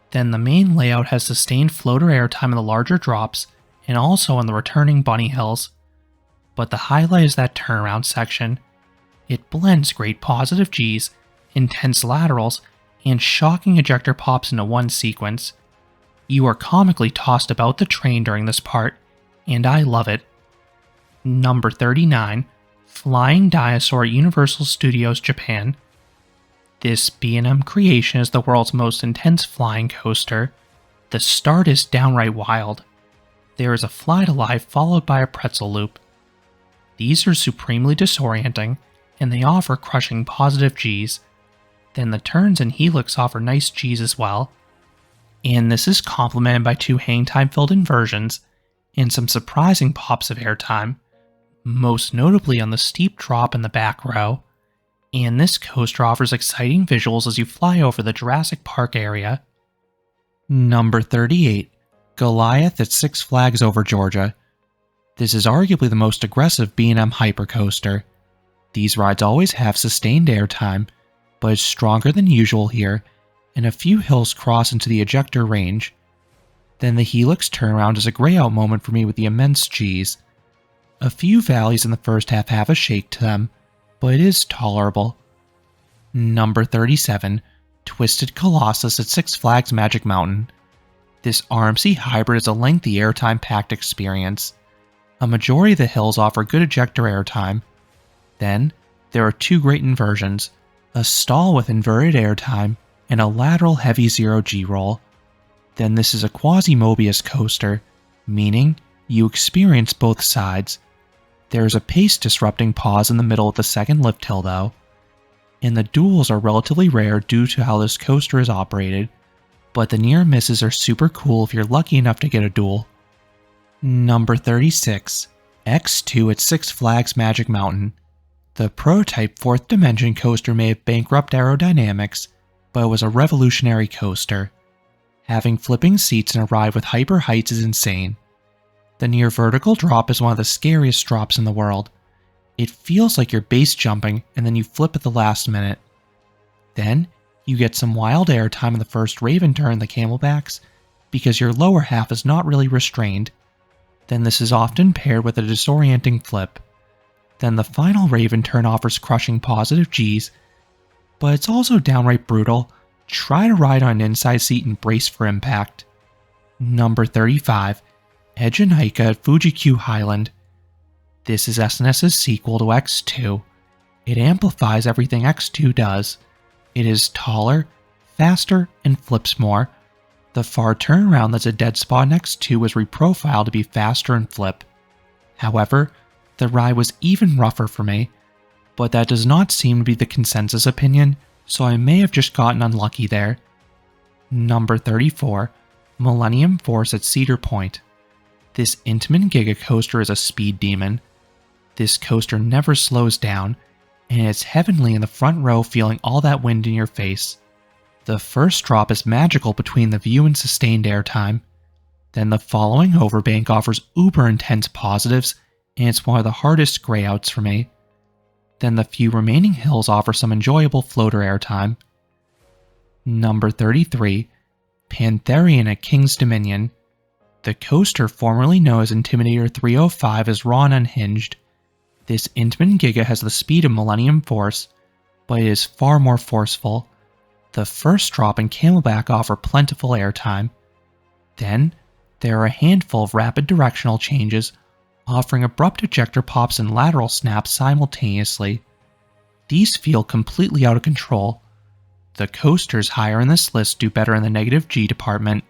Then the main layout has sustained floater airtime in the larger drops and also on the returning bunny hills. But the highlight is that turnaround section. It blends great positive Gs, intense laterals, and shocking ejector pops into one sequence. You are comically tossed about the train during this part, and I love it. Number 39, Flying Dinosaur at Universal Studios Japan. This B&M creation is the world's most intense flying coaster. The start is downright wild. There is a fly-to-life followed by a pretzel loop. These are supremely disorienting, and they offer crushing positive Gs. Then the turns and helix offer nice Gs as well. And this is complemented by 2 hang-time-filled inversions and some surprising pops of airtime, most notably on the steep drop in the back row. And this coaster offers exciting visuals as you fly over the Jurassic Park area. Number 38, Goliath at Six Flags Over Georgia. This is arguably the most aggressive B&M hypercoaster. These rides always have sustained airtime, but it's stronger than usual here, and a few hills cross into the ejector range. Then the Helix turnaround is a grey-out moment for me with the immense G's. A few valleys in the first half have a shake to them, but it is tolerable. Number 37, Twisted Colossus at Six Flags Magic Mountain. This RMC hybrid is a lengthy airtime-packed experience. A majority of the hills offer good ejector airtime. Then, there are two great inversions, a stall with inverted airtime, and a lateral heavy 0G roll. Then this is a quasi-Mobius coaster, meaning you experience both sides. There is a pace-disrupting pause in the middle of the second lift hill though, and the duels are relatively rare due to how this coaster is operated, but the near misses are super cool if you're lucky enough to get a duel. Number 36, X2 at Six Flags Magic Mountain. The prototype 4th dimension coaster may have bankrupt aerodynamics, but it was a revolutionary coaster. Having flipping seats and a ride with hyper heights is insane. The near vertical drop is one of the scariest drops in the world. It feels like you're base jumping and then you flip at the last minute. Then, you get some wild airtime in the first Raven turn, the camelbacks, because your lower half is not really restrained. Then this is often paired with a disorienting flip. Then the final Raven turn offers crushing positive Gs, but it's also downright brutal. Try to ride on an inside seat and brace for impact. Number 35, Egenica at Fuji-Q Highland. This is SNS's sequel to X2. It amplifies everything X2 does. It is taller, faster, and flips more. The far turnaround that's a dead spot in X2 was reprofiled to be faster and flip. However, the ride was even rougher for me, but that does not seem to be the consensus opinion, so I may have just gotten unlucky there. Number 34, Millennium Force at Cedar Point. This Intamin Giga coaster is a speed demon. This coaster never slows down, and it's heavenly in the front row feeling all that wind in your face. The first drop is magical between the view and sustained airtime. Then the following overbank offers uber intense positives, and it's one of the hardest greyouts for me. Then the few remaining hills offer some enjoyable floater airtime. Number 33, Pantherian at King's Dominion. The coaster formerly known as Intimidator 305 is raw and unhinged. This Intamin Giga has the speed of Millennium Force, but it is far more forceful. The first drop and camelback offer plentiful airtime. Then, there are a handful of rapid directional changes, offering abrupt ejector pops and lateral snaps simultaneously. These feel completely out of control. The coasters higher in this list do better in the negative G department,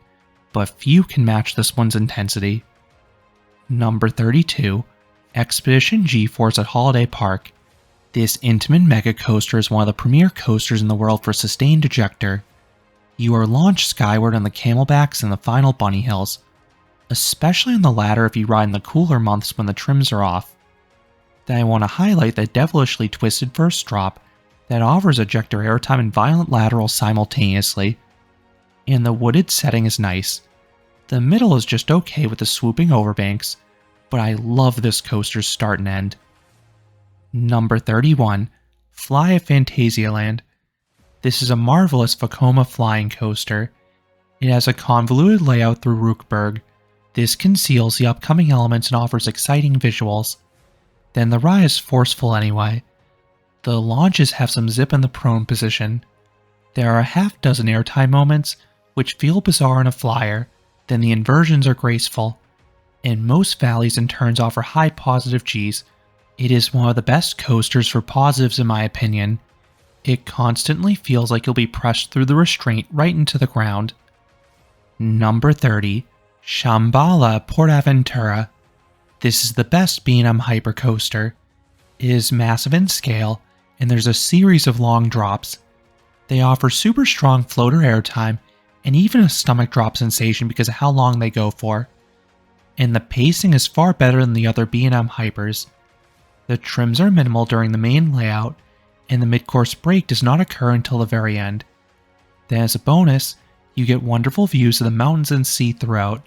but few can match this one's intensity. Number 32, Expedition G-Force at Holiday Park. This Intamin Mega Coaster is one of the premier coasters in the world for sustained ejector. You are launched skyward on the camelbacks and the final bunny hills, especially in the latter if you ride in the cooler months when the trims are off. Then I want to highlight the devilishly twisted first drop that offers ejector airtime and violent laterals simultaneously. And the wooded setting is nice. The middle is just okay with the swooping overbanks, but I love this coaster's start and end. Number 31, Fly at Phantasialand. This is a marvelous Vekoma flying coaster. It has a convoluted layout through Rookburg. This conceals the upcoming elements and offers exciting visuals. Then the ride is forceful anyway. The launches have some zip in the prone position. There are a half dozen airtime moments, which feel bizarre in a flyer, then the inversions are graceful. And most valleys and turns offer high positive Gs. It is one of the best coasters for positives in my opinion. It constantly feels like you'll be pressed through the restraint right into the ground. Number 30, Shambhala Portaventura. This is the best B&M hypercoaster. It is massive in scale, and there's a series of long drops. They offer super strong floater airtime, and even a stomach drop sensation because of how long they go for. And the pacing is far better than the other B&M hypers. The trims are minimal during the main layout, and the mid-course break does not occur until the very end. Then as a bonus, you get wonderful views of the mountains and sea throughout.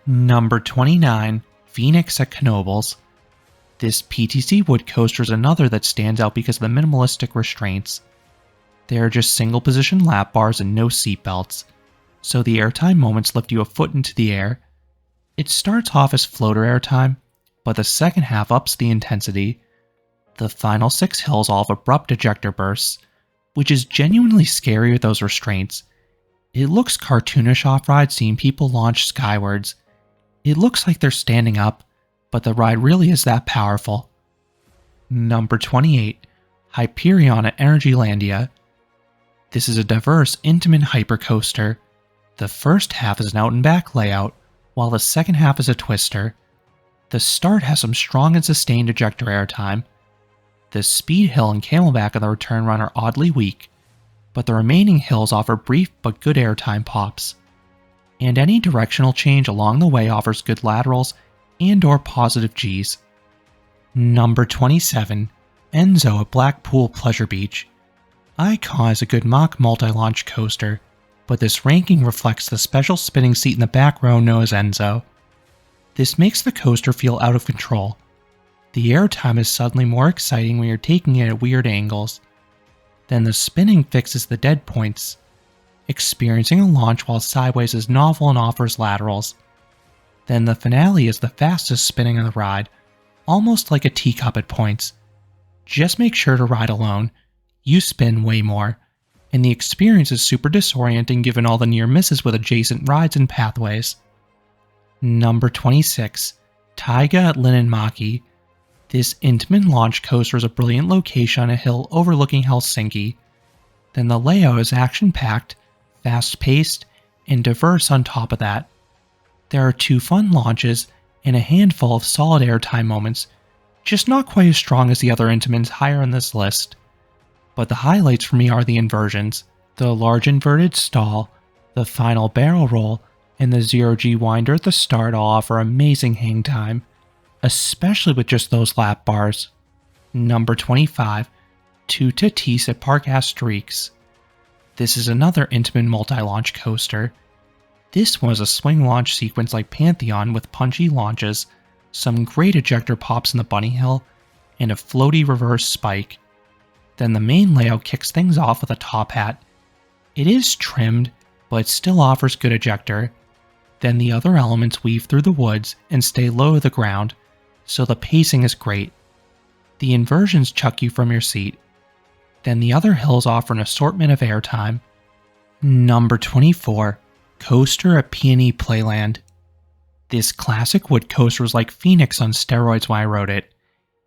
Number 29, Phoenix at Knoebels. This PTC wood coaster is another that stands out because of the minimalistic restraints. They are just single position lap bars and no seatbelts, so the airtime moments lift you a foot into the air. It starts off as floater airtime, but the second half ups the intensity. The final 6 hills all have abrupt ejector bursts, which is genuinely scary with those restraints. It looks cartoonish off-ride seeing people launch skywards. It looks like they're standing up, but the ride really is that powerful. Number 28, Hyperion at Energylandia. This is a diverse, intimate hypercoaster. The first half is an out-and-back layout, while the second half is a twister. The start has some strong and sustained ejector airtime. The speed hill and camelback on the return run are oddly weak, but the remaining hills offer brief but good airtime pops. And any directional change along the way offers good laterals and/or positive Gs. Number 27, Enzo at Blackpool Pleasure Beach. Icon is a good mock multi-launch coaster, but this ranking reflects the special spinning seat in the back row known as Enzo. This makes the coaster feel out of control. The airtime is suddenly more exciting when you're taking it at weird angles. Then the spinning fixes the dead points. Experiencing a launch while sideways is novel and offers laterals. Then the finale is the fastest spinning of the ride, almost like a teacup at points. Just make sure to ride alone. You spin way more, and the experience is super disorienting given all the near misses with adjacent rides and pathways. Number 26, Taiga at Linnanmäki. This intimate launch coaster is a brilliant location on a hill overlooking Helsinki. Then the layout is action-packed, fast-paced, and diverse on top of that. There are 2 fun launches and a handful of solid airtime moments, just not quite as strong as the other intimates higher on this list. But the highlights for me are the inversions, the large inverted stall, the final barrel roll, and the 0G winder at the start all offer amazing hang time, especially with just those lap bars. Number 25, Two Tatis at Parc Asterix. This is another intimate multi-launch coaster. This one is a swing launch sequence like Pantheon with punchy launches, some great ejector pops in the bunny hill, and a floaty reverse spike. Then the main layout kicks things off with a top hat. It is trimmed, but it still offers good ejector. Then the other elements weave through the woods and stay low to the ground, so the pacing is great. The inversions chuck you from your seat. Then the other hills offer an assortment of airtime. Number 24, Coaster at Peony Playland. This classic wood coaster was like Phoenix on steroids when I rode it.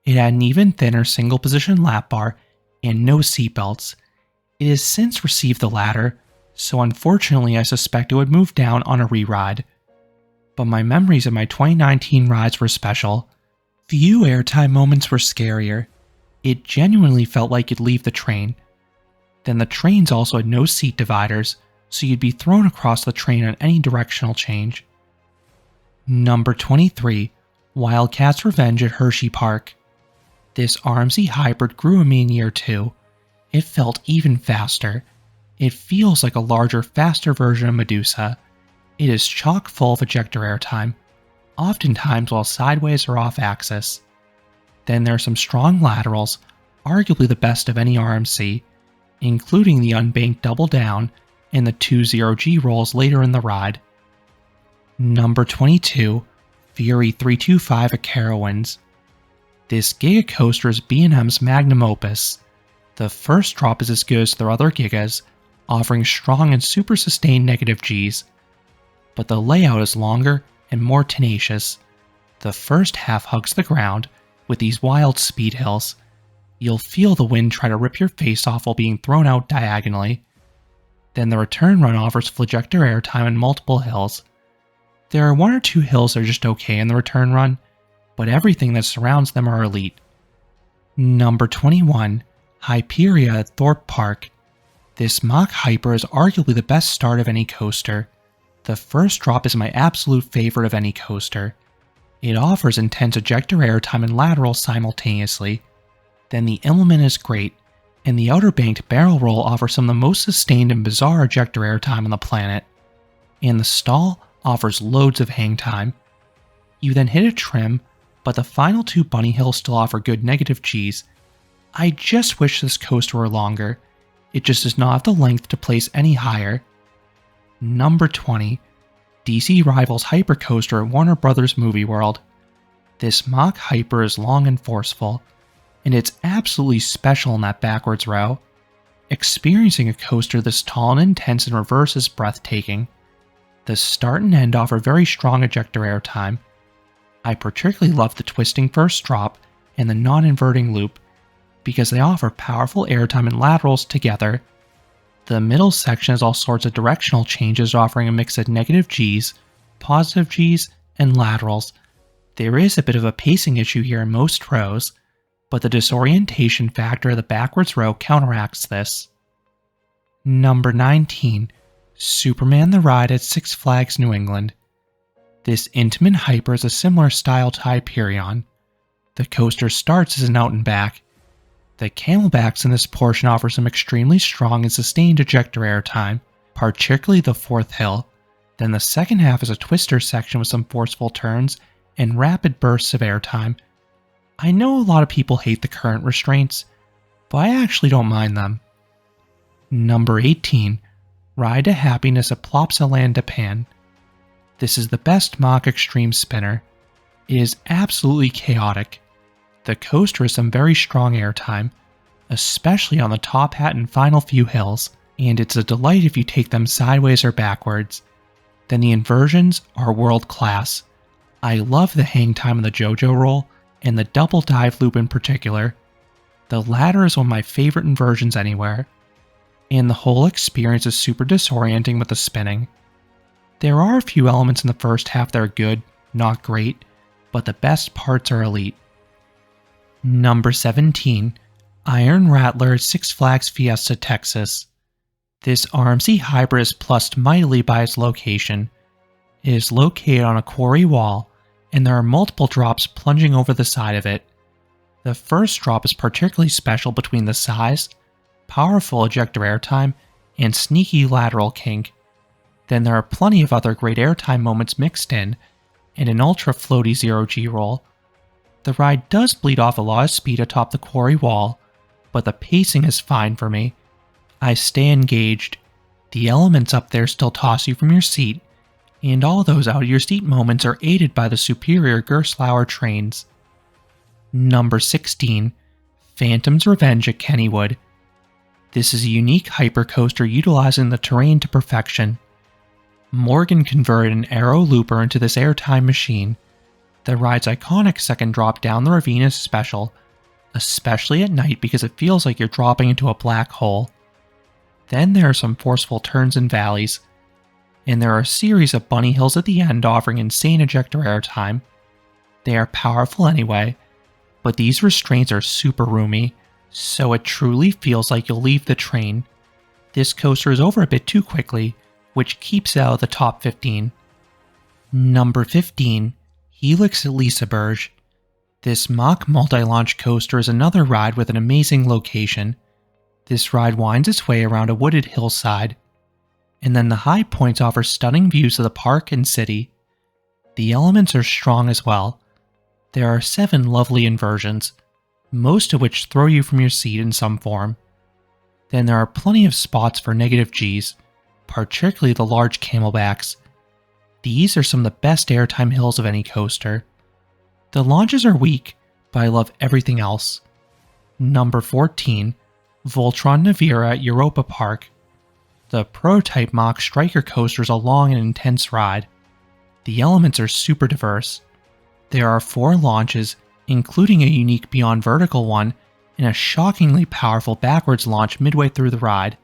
It had an even thinner single position lap bar and no seatbelts. It has since received the latter, so unfortunately I suspect it would move down on a re-ride. But my memories of my 2019 rides were special. Few airtime moments were scarier. It genuinely felt like you'd leave the train. Then the trains also had no seat dividers, so you'd be thrown across the train on any directional change. Number 23, Wildcat's Revenge at Hershey Park. This RMC hybrid grew on me in year 2. It felt even faster. It feels like a larger, faster version of Medusa. It is chock full of ejector airtime, oftentimes while sideways or off axis. Then there are some strong laterals, arguably the best of any RMC, including the unbanked double down and the 2 0G rolls later in the ride. Number 22, Fury 325 at Carowinds. This Giga coaster is B&M's magnum opus. The first drop is as good as their other Gigas, offering strong and super sustained negative Gs. But the layout is longer and more tenacious. The first half hugs the ground with these wild speed hills. You'll feel the wind try to rip your face off while being thrown out diagonally. Then the return run offers flagector airtime on multiple hills. There are 1 or 2 hills that are just okay in the return run, but everything that surrounds them are elite. Number 21, Hyperia at Thorpe Park. This mock hyper is arguably the best start of any coaster. The first drop is my absolute favorite of any coaster. It offers intense ejector airtime and lateral simultaneously. Then the implement is great, and the outer banked barrel roll offers some of the most sustained and bizarre ejector airtime on the planet. And the stall offers loads of hang time. You then hit a trim, but the final 2 bunny hills still offer good negative Gs. I just wish this coaster were longer. It just does not have the length to place any higher. Number 20. DC Rivals Hypercoaster at Warner Bros. Movie World. This mock hyper is long and forceful, and it's absolutely special in that backwards row. Experiencing a coaster this tall and intense in reverse is breathtaking. The start and end offer very strong ejector airtime. I particularly love the twisting first drop and the non-inverting loop because they offer powerful airtime and laterals together. The middle section has all sorts of directional changes offering a mix of negative Gs, positive Gs, and laterals. There is a bit of a pacing issue here in most rows, but the disorientation factor of the backwards row counteracts this. Number 19. Superman the Ride at Six Flags New England. This intimate hyper is a similar style to Hyperion. The coaster starts as an out and back. The camelbacks in this portion offer some extremely strong and sustained ejector airtime, particularly the fourth hill. Then the second half is a twister section with some forceful turns and rapid bursts of airtime. I know a lot of people hate the current restraints, but I actually don't mind them. Number 18. Ride to Happiness at Plopsaland Japan. This is the best mock extreme spinner. It is absolutely chaotic. The coaster has some very strong airtime, especially on the top hat and final few hills, and it's a delight if you take them sideways or backwards. Then the inversions are world class. I love the hang time of the JoJo roll, and the double dive loop in particular. The latter is one of my favorite inversions anywhere, and the whole experience is super disorienting with the spinning. There are a few elements in the first half that are good, not great, but the best parts are elite. Number 17. Iron Rattler at Six Flags Fiesta Texas. This RMC hybrid is plussed mightily by its location. It is located on a quarry wall, and there are multiple drops plunging over the side of it. The first drop is particularly special between the size, powerful ejector airtime, and sneaky lateral kink. Then there are plenty of other great airtime moments mixed in, and an ultra floaty 0G roll. The ride does bleed off a lot of speed atop the quarry wall, but the pacing is fine for me. I stay engaged. The elements up there still toss you from your seat, and all those out of your seat moments are aided by the superior Gerstlauer trains. Number 16. Phantom's Revenge at Kennywood. This is a unique hypercoaster utilizing the terrain to perfection. Morgan converted an aero looper into this airtime machine. The ride's iconic second drop down the ravine is special, especially at night because it feels like you're dropping into a black hole. Then there are some forceful turns and valleys, and there are a series of bunny hills at the end offering insane ejector airtime. They are powerful anyway, but these restraints are super roomy, so it truly feels like you'll leave the train. This coaster is over a bit too quickly, which keeps it out of the top 15. Number 15. Helix at Liseberg. This mock multi-launch coaster is another ride with an amazing location. This ride winds its way around a wooded hillside, and then the high points offer stunning views of the park and city. The elements are strong as well. There are 7 lovely inversions, most of which throw you from your seat in some form. Then there are plenty of spots for negative Gs, particularly the large camelbacks. These are some of the best airtime hills of any coaster. The launches are weak, but I love everything else. Number 14. Voltron Navira at Europa Park. The prototype mock striker coaster is a long and intense ride. The elements are super diverse. There are 4 launches, including a unique beyond vertical one, and a shockingly powerful backwards launch midway through the ride.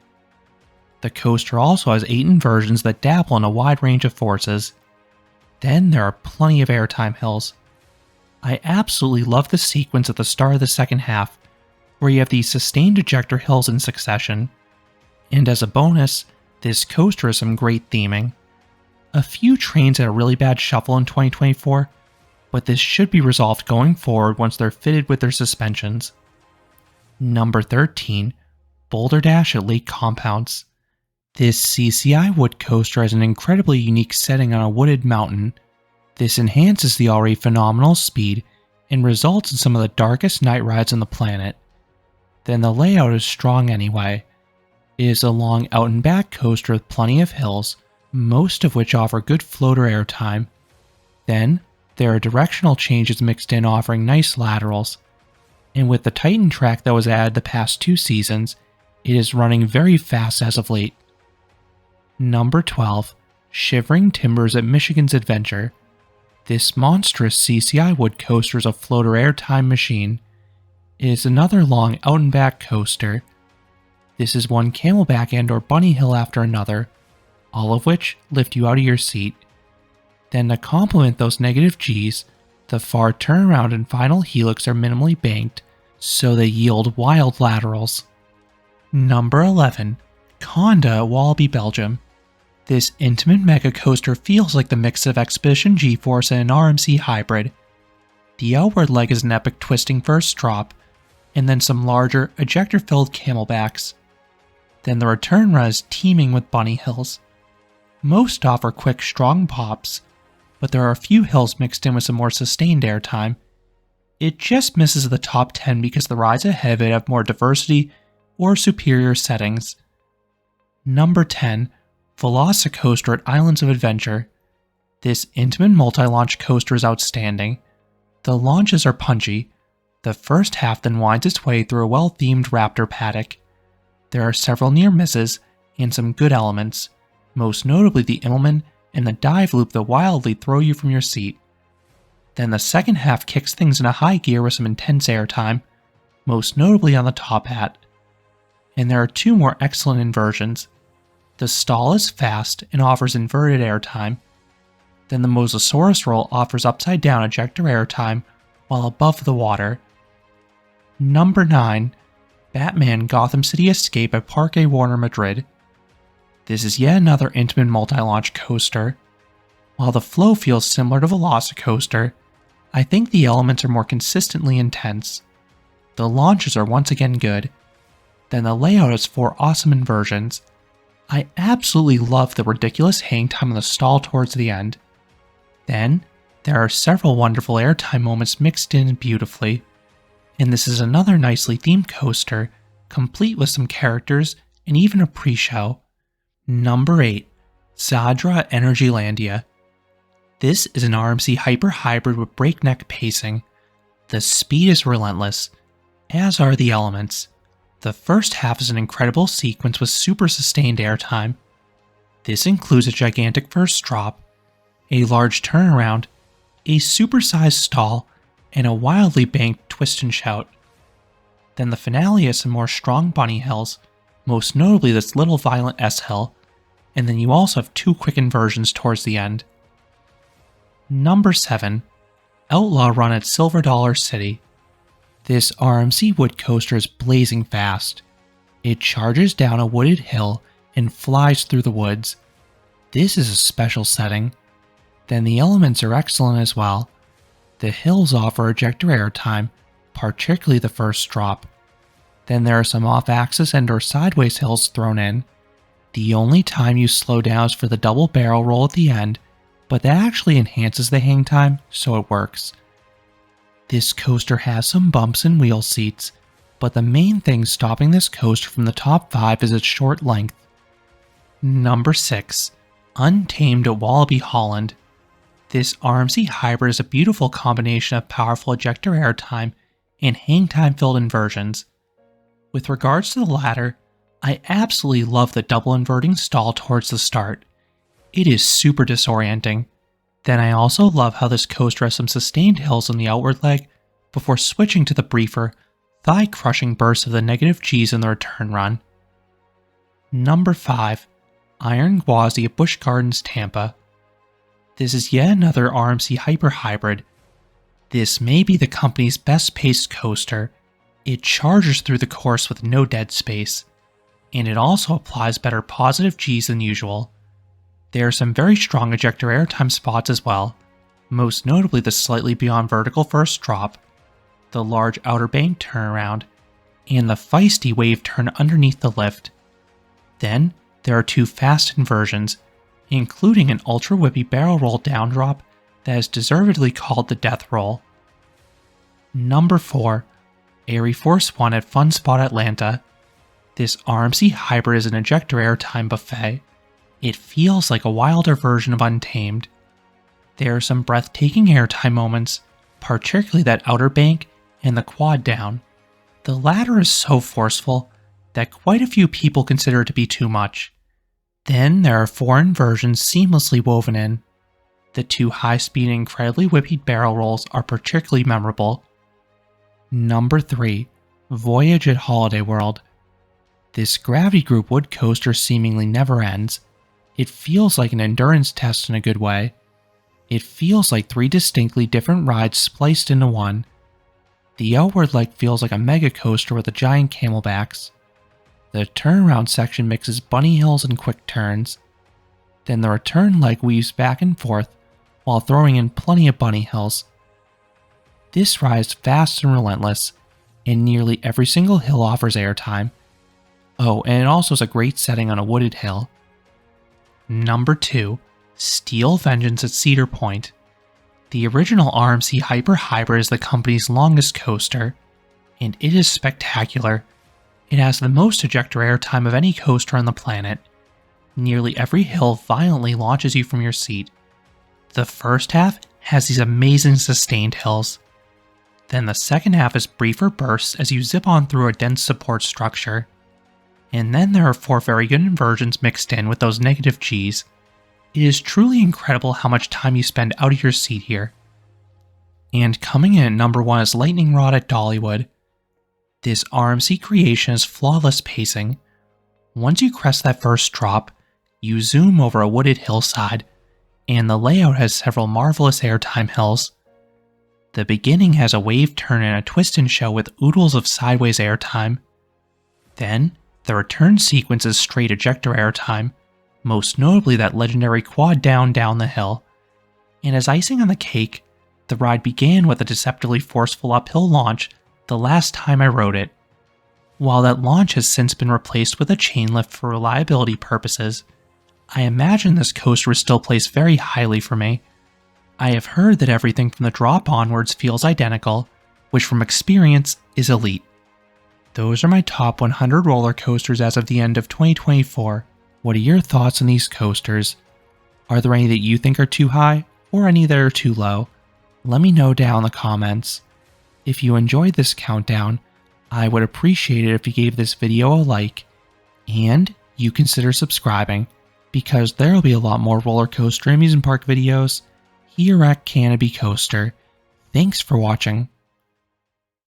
The coaster also has 8 inversions that dabble in a wide range of forces. Then there are plenty of airtime hills. I absolutely love the sequence at the start of the second half, where you have these sustained ejector hills in succession. And as a bonus, this coaster has some great theming. A few trains had a really bad shuffle in 2024, but this should be resolved going forward once they're fitted with their suspensions. Number 13. Boulder Dash at Lake Compounce. This CCI wood coaster has an incredibly unique setting on a wooded mountain. This enhances the already phenomenal speed and results in some of the darkest night rides on the planet. Then the layout is strong anyway. It is a long out and back coaster with plenty of hills, most of which offer good floater airtime. Then, there are directional changes mixed in offering nice laterals. And with the Titan track that was added the past 2 seasons, it is running very fast as of late. Number 12. Shivering Timbers at Michigan's Adventure. This monstrous CCI wood coaster is a floater airtime machine. It is another long out and back coaster. This is one camelback and or bunny hill after another, all of which lift you out of your seat. Then to complement those negative G's, the far turnaround and final helix are minimally banked, so they yield wild laterals. Number 11. Conda at Wallaby, Belgium. This intimate mega coaster feels like the mix of Expedition G-Force and an RMC hybrid. The outward leg is an epic twisting first drop, and then some larger, ejector-filled camelbacks. Then the return run is teeming with bunny hills. Most offer quick, strong pops, but there are a few hills mixed in with some more sustained airtime. It just misses the top 10 because the rides ahead of it have more diversity or superior settings. Number 10. Velocicoaster at Islands of Adventure. This intimate multi-launch coaster is outstanding. The launches are punchy. The first half then winds its way through a well-themed raptor paddock. There are several near misses and some good elements, most notably the Immelman and the dive loop that wildly throw you from your seat. Then the second half kicks things into high gear with some intense airtime, most notably on the top hat. And there are 2 more excellent inversions. The stall is fast and offers inverted airtime. Then the Mosasaurus roll offers upside down ejector airtime while above the water. Number 9. Batman Gotham City Escape at Parque Warner Madrid. This is yet another intimate multi-launch coaster. While the flow feels similar to Velocicoaster, I think the elements are more consistently intense. The launches are once again good. Then the layout has 4 awesome inversions. I absolutely love the ridiculous hang time on the stall towards the end. Then, there are several wonderful airtime moments mixed in beautifully. And this is another nicely themed coaster, complete with some characters and even a pre-show. Number 8. Zadra at Energylandia. This is an RMC Hyper Hybrid with breakneck pacing. The speed is relentless, as are the elements. The first half is an incredible sequence with super sustained airtime. This includes a gigantic first drop, a large turnaround, a supersized stall, and a wildly banked twist and shout. Then the finale has some more strong bunny hills, most notably this little violent S-hill, and then you also have 2 quick inversions towards the end. Number 7. Outlaw Run at Silver Dollar City. This RMC wood coaster is blazing fast. It charges down a wooded hill and flies through the woods. This is a special setting. Then the elements are excellent as well. The hills offer ejector airtime, particularly the first drop. Then there are some off-axis and or sideways hills thrown in. The only time you slow down is for the double barrel roll at the end, but that actually enhances the hang time, so it works. This coaster has some bumps and wheel seats, but the main thing stopping this coaster from the top 5 is its short length. Number 6. Untamed at Wallaby, Holland. This RMC hybrid is a beautiful combination of powerful ejector airtime and hang time filled inversions. With regards to the latter, I absolutely love the double inverting stall towards the start. It is super disorienting. Then I also love how this coaster has some sustained hills on the outward leg before switching to the briefer, thigh-crushing bursts of the negative G's in the return run. Number 5. Iron Gwazi at Busch Gardens, Tampa. This is yet another RMC Hyper Hybrid. This may be the company's best paced coaster. It charges through the course with no dead space, and it also applies better positive G's than usual. There are some very strong ejector airtime spots as well, most notably the slightly beyond vertical first drop, the large outer bank turnaround, and the feisty wave turn underneath the lift. Then, there are 2 fast inversions, including an ultra whippy barrel roll down drop that is deservedly called the death roll. Number 4. Airy Force 1 at Fun Spot Atlanta. This RMC hybrid is an ejector airtime buffet. It feels like a wilder version of Untamed. There are some breathtaking airtime moments, particularly that outer bank and the quad down. The latter is so forceful that quite a few people consider it to be too much. Then there are foreign versions seamlessly woven in. The two high-speed and incredibly whippy barrel rolls are particularly memorable. Number 3. Voyage at Holiday World. This Gravity Group wood coaster seemingly never ends. It feels like an endurance test in a good way. It feels like 3 distinctly different rides spliced into one. The outward leg feels like a mega coaster with a giant camelbacks. The turnaround section mixes bunny hills and quick turns. Then the return leg weaves back and forth while throwing in plenty of bunny hills. This ride is fast and relentless, and nearly every single hill offers airtime. Oh, and it also is a great setting on a wooded hill. Number 2. Steel Vengeance at Cedar Point. The original RMC Hyper Hybrid is the company's longest coaster, and it is spectacular. It has the most ejector airtime of any coaster on the planet. Nearly every hill violently launches you from your seat. The first half has these amazing sustained hills. Then the second half is briefer bursts as you zip on through a dense support structure. And then there are 4 very good inversions mixed in with those negative Gs. It is truly incredible how much time you spend out of your seat here. And coming in at number 1 is Lightning Rod at Dollywood. This RMC creation is flawless pacing. Once you crest that first drop, you zoom over a wooded hillside, and the layout has several marvelous airtime hills. The beginning has a wave turn and a twist and show with oodles of sideways airtime. Then, the return sequence is straight ejector airtime, most notably that legendary quad down the hill. And as icing on the cake, the ride began with a deceptively forceful uphill launch the last time I rode it. While that launch has since been replaced with a chain lift for reliability purposes, I imagine this coaster is still placed very highly for me. I have heard that everything from the drop onwards feels identical, which from experience is elite. Those are my top 100 roller coasters as of the end of 2024. What are your thoughts on these coasters? Are there any that you think are too high, or any that are too low? Let me know down in the comments. If you enjoyed this countdown, I would appreciate it if you gave this video a like, and you consider subscribing, because there will be a lot more roller coaster amusement park videos here at Canopy Coaster. Thanks for watching.